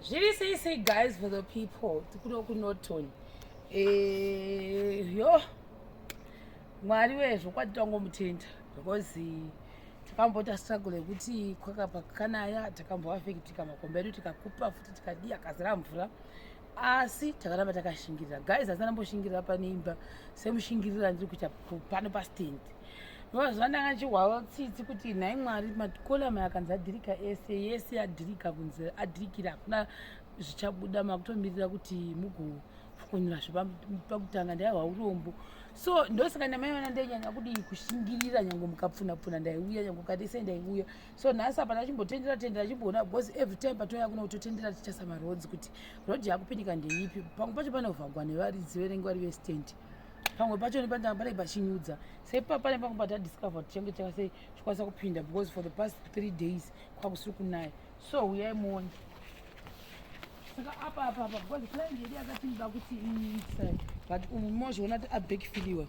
Say guys for the people. Tikunokunotoni. Yo. Mwari wezvo kwatitangomutenda because takambota struggle yekuti kwakabva kanaya takamboafekitika makomba edu tikakupa futi tikadiya kazara mvura asi takaramba takashingirira guys asana mboshingirira pane imba semushingirira ndiri kuita pano pastand mazuva ndanga nchihwawa tsitsi kuti nhai mwari makolama akanzi adhirika yese adhirika kunzi adhirikira hakuna zvichabuda makutomirira kuti mugofukunyura zvepakutanga ndaihwa urombo so ndosaka ndamaiwana ndainyanya kudii kushingirira nyange mukapfunapfuna ndaiuya nyange ukadise ndaiuya so nhasi apa ndachimbotendera chimboona because every time patouya kuno kutotendera tichasa marodzi kuti rodhi yakupindika ndeipi pamwe pacho panovhagwa nevaridzi verengi vari vestand pamwe pacho nepandanga panenge pachinyudza sepapane pangu patadiscover tichange chakase chikwanisa kupinda because for the past 3 days kwakusiri kunaya so uyai muone saka apa because client yedu yakatindira kuti inside but mozviona kuti abekfiliwa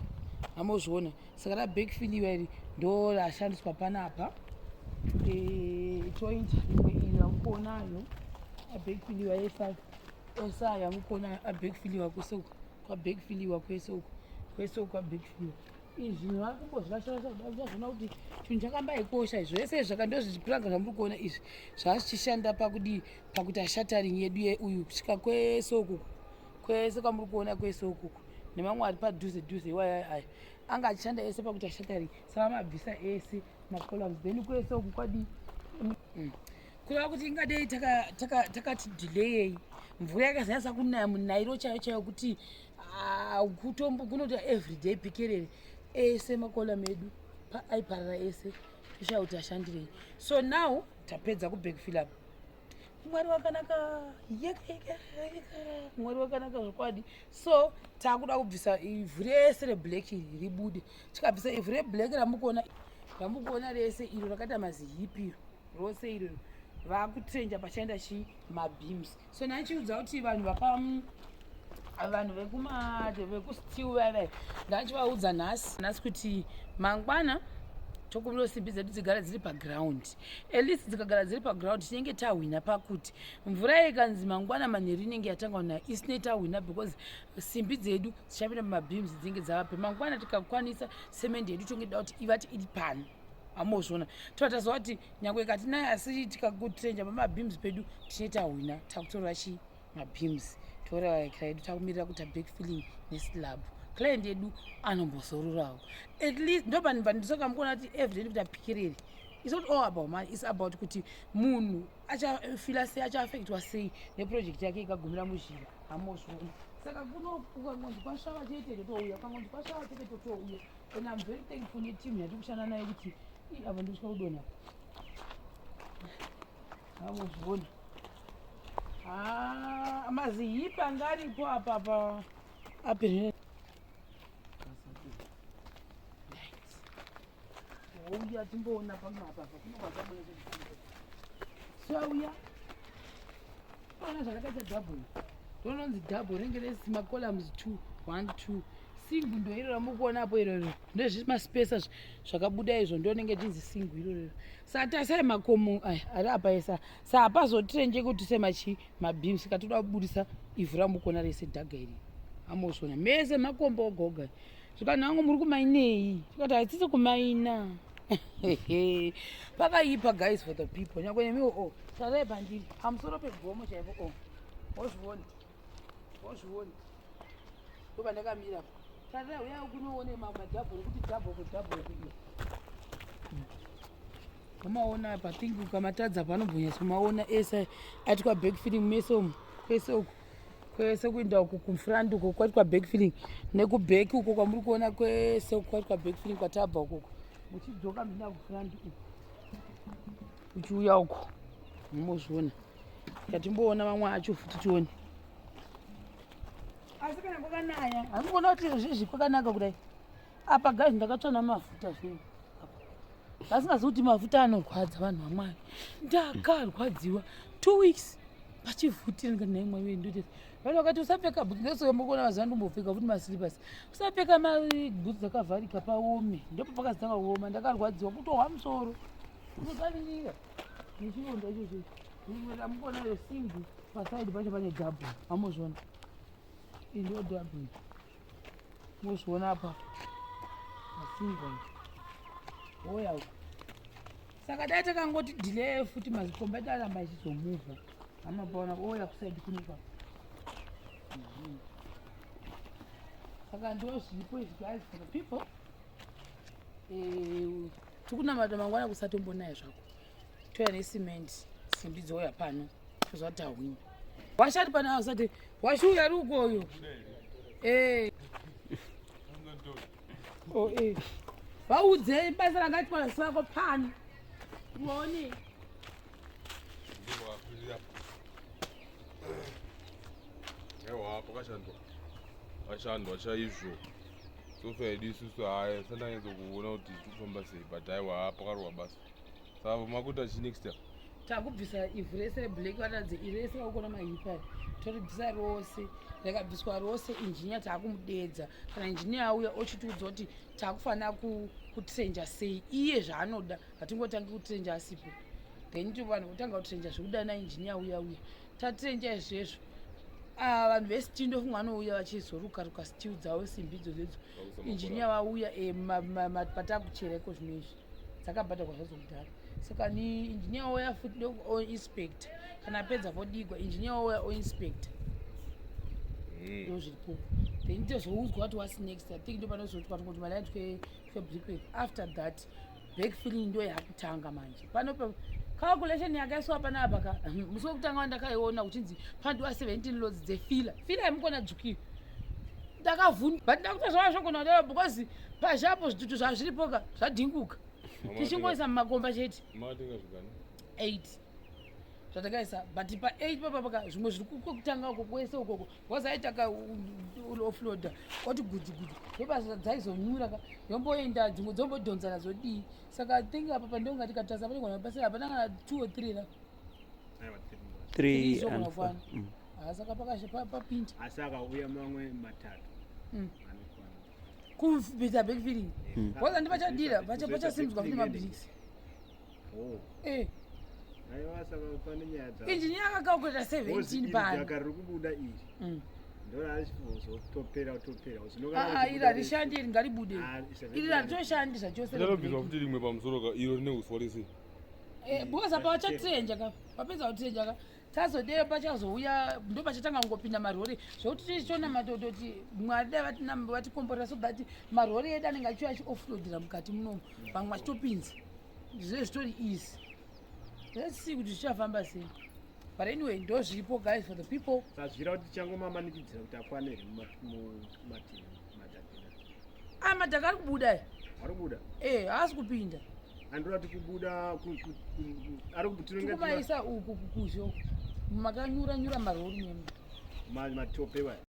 amozviona saka rabekfiliwa iri ndo rashandiswa panapa joint imwe iri yamukuonayo abekfiliwa esaya mukuona abekfiliwa kwesoko kwabekfiliwa kwesoko abekfiliwa izvi vakumbozvivashaaazviona kuti chinhu chakambaikosha zvese zvakandozvipuranga zvamuri kuona izvi zvazvichishanda pakuti ashataring yedu uyu kusvika kwesoko kwese kwamuri kuona kwesoko nemamwe ari padhuze iwaya anga achishanda ese pakuti ashataring saka mabvisa ese macolumns then kwesoko kwadi kureva kuti ingadei takati delayei mvura yakazanyasa kunaya munairo chaiyo kuti kunoita everyday pikerere ese makolam edu aiparara ese toshaa kuti ashandirei so now tapedza kubekfilap mwari wakanaka yeka mwari wakanaka zvokwadi so taakuda kubvisa ivhu rese reblack ribude tikabvisa ivhu reblack ramukuona rese iro rakaita mazihipiro rose iro vakutrenja pachaenda mabhims so nachiudza kuti vanhu vekustiu vavai ndachivaudza nhasi kuti mangwana tokumira simbi dzedu dzigara dziri paground at least dzikagara dziri paground tinenge tahwina pakuti mvura ikanzi mangwana manheru inenge yatanga kunaya isine tahwina because simbi dzedu dzichapinda mumabhims dzinenge dzavape mangwana tikakwanisa semendi yedu tonge da kuti ivati iri pano amozviona tovatazva kuti nyange ikati naye asi tikakutrenja pamabhims pedu tine tahwina takutorora mabhims toraikira yedu takumirira kuita backfilling neslab client yedu anombozororawo at least ndopandisaka mukuona kuti evident kuti apikerere it's not all about money it's about kuti munhu achafila sei achaafektwa sei neprojekti yake ikagumira muzhira amozviona saka kunokukangonzi kwashava chete totouya kangonzi kwashava chete totouya and I'm very thankful netimu yati kushanda nayo kuti apa ndisvika kudonha amozviona mazihipi anga aripo apa apenhera uya timboona pamapa sauya ona zvakaita double tononzi double ringe resi macolumns 2 singu ndo iro ramukuonapo iroro ndozvimaspesa zvakabuda izvo ndonenge tinzi singu irorero saka tasai makomo ari apa esa sa hapazotrenje kuti mabhims saka toda kubudisa ivhu ramukuona rese dhaga iri amozviona mese makombo ogoga zvikanhu vangu muri kumainei tikati hatisi kumaina pakaipa guys for the people nyangwe nemiwo tarai pandiri pamusoro pegomo chaipo wozviona ndopa ndakamira tarai uya kunoone madhabhuru kuti dhabhuru umaona pathingi ukamatadza panombonyatsomaona ese ati kwabackfilling mesomo kwese kuenda uko kumfront uko kwati kwabackfilling nekubheki uko kwamuri kuona kwese kwati kwabackfilling kwatabva ukoko muchidzoka mbinda kufront uko uchiuya uko mozviona yatimboona mamwe acho futi tione asi kana kwakanaya hamukuona kuti zvizvi kwakanaka kudai apa gazi ndakatsvana mafuta zvino vasingazi kuti mafuta anorwadza vanhu vamwari ndakarwadziwa 2 weeks pachivhutira naimwe ndoti vanhu vakati usapfeka bhutsi ndosomukuona mazuva ndombopfeka futi maslipasi usapfeka mabhutsi dzakavharika paome ndopa pakazitanga kuoma ndakarwadziwa kutohwa musoro unogaririra nechironda ichocho rimwe ramukona resimbi pasaidi pacho pane dhabhu amozviona iyi ndo dhabhu mozviona apa masingo oya uko saka dai takangoti delay futi mazikomba daramba ichizomuvha amapaona oya kusaidi kunopa saka ndo zviripo izvi guys for the people tikunamata mangwana kusatombonaya zvako toya nesimende simbi dzoya pano tozvati hawini washati pana usati washuya ri ukoyo vaudzei basa rangatwa sako pano uone ewa pakashandwa chaizvo sofaidi isusu haya sandanyazokuona kuti kufamba sei but aiwa pakarwa basa saka makuita chi next time takubvisa ivhu rese reblack vatadze irese vaukona mahipari toribvisa rose rakabviswa rose injiniya taakumudeedza kana injiniya auya ochitiudza kuti taakufanira kutrenja sei iye zvaanoda hatingotangi kutrenja asipo then vanhu kutanga kutrenja zvekuda nainjiniya uya tatrenja izvezvo vanhu vesiti ndofunga vanouya vachizorukaruka stiu dzavo simbi idzodzo injiniya vauya patakuchera iko zvino izvi dzakabhadharwa zvazokudhara saka ni injiniya wauya futi oinspector kana apedza vodigwa injiniya wauya oinspector ndo zviripo then tozoudzwa kuti what's next I think ndo panozoti kuti malaini kwebrickwork after that backfilling ndo yakutanga manje pano calculation yakaiswa panapa ka musi wekutanga wandakaiona kuchinzi pandiwa 17 loads dzefila yemukona dzvukiwa ndakavhunda but ndakuta zvava zvogona kudaro because pazvapo zvitutu zvazviripoka zvadhinguka tichingoisa mumakomba chete 8 zvatakaisa but pa8 papapaka zvimwe zviri kutanga uko kwese ukoko wazaitaka offloader oti gudigudu yobasa dzaizonyura ka yomboenda dzimwe dzombodhonzana zodii saka I think apa pandongati katasa panogona basa apa nanga 2 or 3 la 3 and 4 saka pakashe papinda asaka uya mamwe matatu kubvisa backfilling waza ndipachadira pachasimudzwa futi mabricks injiniya akakalkuleta 17 panorikubuda iri ndorazvozotopera iri harishandi iri ngaribude iri haritoshandisa chose futi rimwe pamusoro ka iro rine uswa rese because apa vachatrenja ka papedza kutrenja ka tazodero pachazouya ndo pachatanga kungopinda marori zvokuti tichiona matototi mwari dai vatikomborera so that marori edu anenge achiuya achioffloadira mukati munomu vamwe vachitopinza zvive zvitori easy let's see kuti zvichafamba sei but anyway ndo zviripo guys for the people sazvira kuti tichangomamanikidzira kuti akwanere mumatini madhaka ari kubuda ari kubuda haasi kupinda andora kuti kubuda ari tikumaisa uku kukuzho makanyura marori nemu matope waya